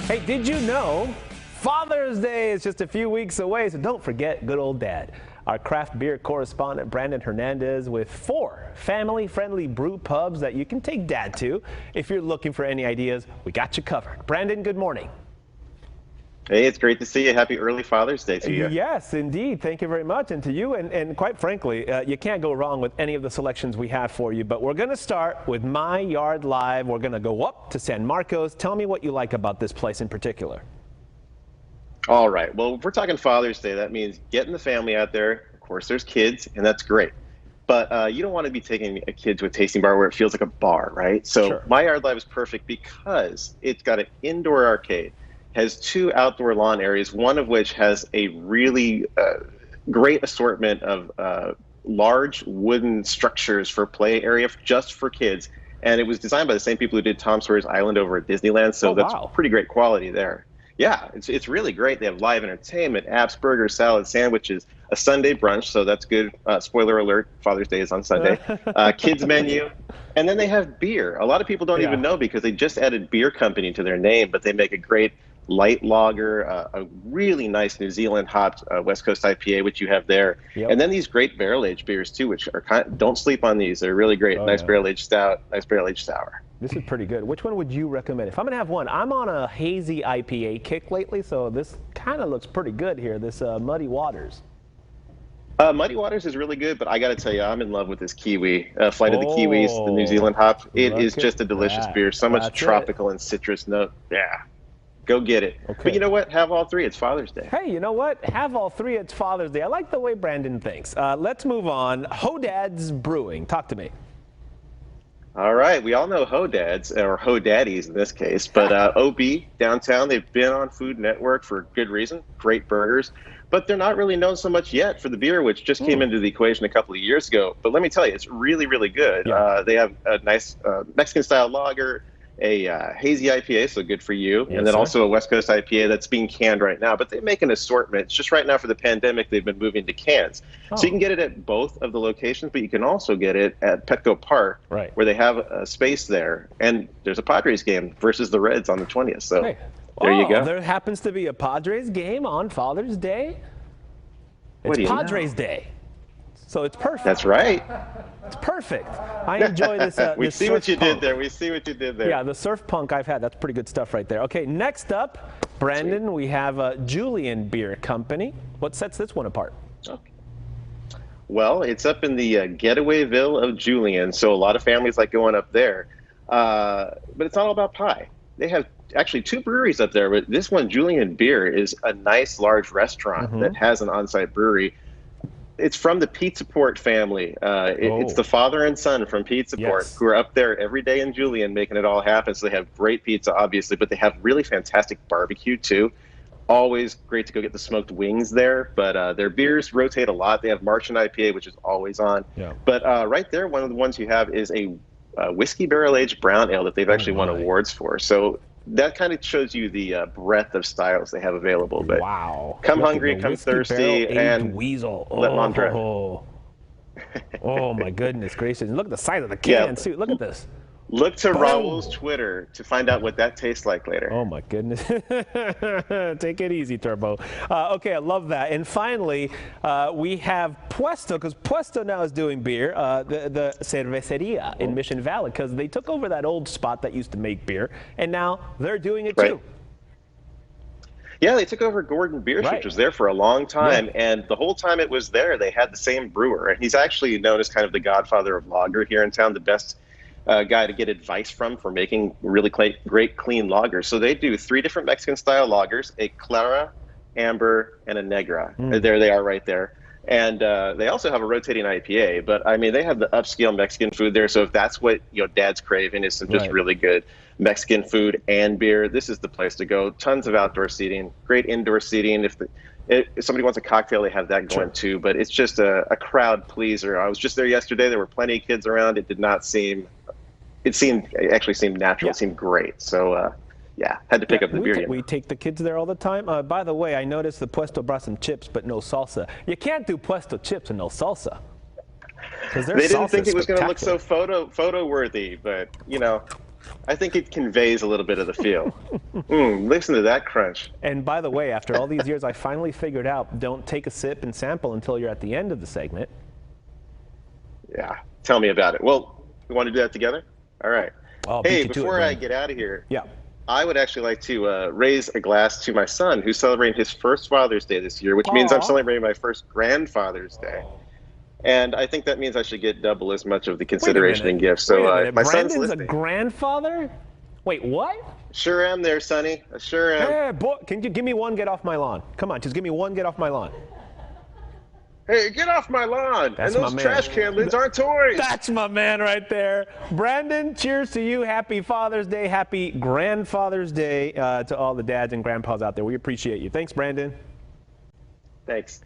Hey, did you know Father's Day is just a few weeks away, so don't forget good old Dad. Our craft beer correspondent, Brandon Hernandez, with 4 family-friendly brew pubs that you can take Dad to. If you're looking for any ideas, we got you covered. Brandon, good morning. Hey, it's great to see you. Happy early Father's Day to you. Yes, indeed. Thank you very much. And to you, and quite frankly, you can't go wrong with any of the selections we have for you. But we're going to start with My Yard Live. We're going to go up to San Marcos. Tell me what you like about this place in particular. All right. Well, if we're talking Father's Day, that means getting the family out there. Of course, there's kids, and that's great. But you don't want to be taking a kid to a tasting bar where it feels like a bar, right? So Sure. My Yard Live is perfect because it's got an indoor arcade, has 2 outdoor lawn areas, one of which has a really great assortment of large wooden structures for play area just for kids. And it was designed by the same people who did Tom Sawyer's Island over at Disneyland, so that's wow. pretty great quality there. Yeah, it's really great. They have live entertainment, apps, burgers, salads, sandwiches, a Sunday brunch, so that's good. Spoiler alert, Father's Day is on Sunday. Kids menu, and then they have beer. A lot of people don't even know because they just added beer company to their name, but they make a great light lager, a really nice New Zealand hopped West Coast IPA, which you have there. Yep. And then these great barrel-aged beers too, which are don't sleep on these. They're really great. Nice barrel-aged stout, nice barrel-aged sour. This is pretty good. Which one would you recommend? If I'm going to have one, I'm on a hazy IPA kick lately, so this kind of looks pretty good here, this Muddy Waters. Muddy Waters is really good, but I got to tell you, I'm in love with this Kiwi. Flight of the Kiwis, the New Zealand hop. It is just a delicious beer. So much tropical and citrus note. Yeah. Go get it. Okay. But you know what? Have all 3. It's Father's Day. Hey, you know what? Have all 3. It's Father's Day. I like the way Brandon thinks. Let's move on. Dads Brewing. Talk to me. All right. We all know Dads, or Daddies in this case. But OB, downtown, they've been on Food Network for good reason. Great burgers. But they're not really known so much yet for the beer, which just came into the equation a couple of years ago. But let me tell you, it's really, really good. Yeah. They have a nice Mexican-style lager, a hazy IPA, so good for you, Yes, and then sir. also a West Coast IPA that's being canned right now. But they make an assortment. It's just right now for the pandemic, they've been moving to cans. So you can get it at both of the locations, but you can also get it at Petco Park, where they have a space there. And there's a Padres game versus the Reds on the 20th. So there you go. There happens to be a Padres game on Father's Day. It's Padres Day. So it's perfect. That's right. It's perfect. I enjoy this. We this see what you surf punk. did there. We see what you did there. Yeah, the surf punk I've had. That's pretty good stuff right there. Okay, next up, Brandon, we have Julian Beer Company. What sets this one apart? Okay. Well, it's up in the Getawayville of Julian, so a lot of families like going up there. But it's not all about pie. They have actually 2 breweries up there, but this one, Julian Beer, is a nice large restaurant that has an on-site brewery. It's from the Pizza Port family. It's the father and son from Pizza Port who are up there every day in Julian making it all happen. So they have great pizza, obviously, but they have really fantastic barbecue, too. Always great to go get the smoked wings there. But their beers rotate a lot. They have Martian IPA, which is always on. Yeah. But right there, one of the ones you have is a whiskey barrel-aged brown ale that they've actually won awards for. So that kind of shows you the breadth of styles they have available. But come hungry, come thirsty, and weasel. Let mom drive. Oh my goodness gracious! Look at the size of the can too. Look at this. Look to Raul's Twitter to find out what that tastes like later. Oh my goodness. Take it easy, Turbo. Okay, I love that. And finally, we have Puesto, because Puesto now is doing beer, the cerveceria in Mission Valley, because they took over that old spot that used to make beer, and now they're doing it too. Yeah, they took over Gordon Beer, which was there for a long time, and the whole time it was there, they had the same brewer, and he's actually known as kind of the godfather of lager here in town, the best guy to get advice from for making really great clean lagers. So they do 3 different Mexican-style lagers, a Clara, Amber, and a Negra. There they are right there. And they also have a rotating IPA, but I mean, they have the upscale Mexican food there. So if that's what Dad's craving is some just really good Mexican food and beer, this is the place to go. Tons of outdoor seating, great indoor seating. If somebody wants a cocktail, they have that going too. But it's just a crowd pleaser. I was just there yesterday. There were plenty of kids around. It did not seem. It actually seemed natural. It seemed great. So. Yeah, had to pick up the beer. We take the kids there all the time. By the way, I noticed the Puesto brought some chips, but no salsa. You can't do Puesto chips and no salsa. They didn't think it was going to look so photo worthy, but I think it conveys a little bit of the feel. Listen to that crunch. And by the way, after all these years, I finally figured out don't take a sip and sample until you're at the end of the segment. Yeah, tell me about it. Well, we want to do that together? All right. Hey, before I get out of here, I would actually like to raise a glass to my son, who's celebrating his first Father's Day this year, which means I'm celebrating my first Grandfather's Day. And I think that means I should get double as much of the consideration and gifts. So my son's Brandon's listening. A grandfather? Wait, what? Sure am there, Sonny. I sure am. Hey, boy, can you give me one get off my lawn? Come on, just give me one get off my lawn. Hey, get off my lawn. And those trash can lids aren't toys. That's my man right there. Brandon, cheers to you. Happy Father's Day. Happy Grandfather's Day to all the dads and grandpas out there. We appreciate you. Thanks, Brandon. Thanks.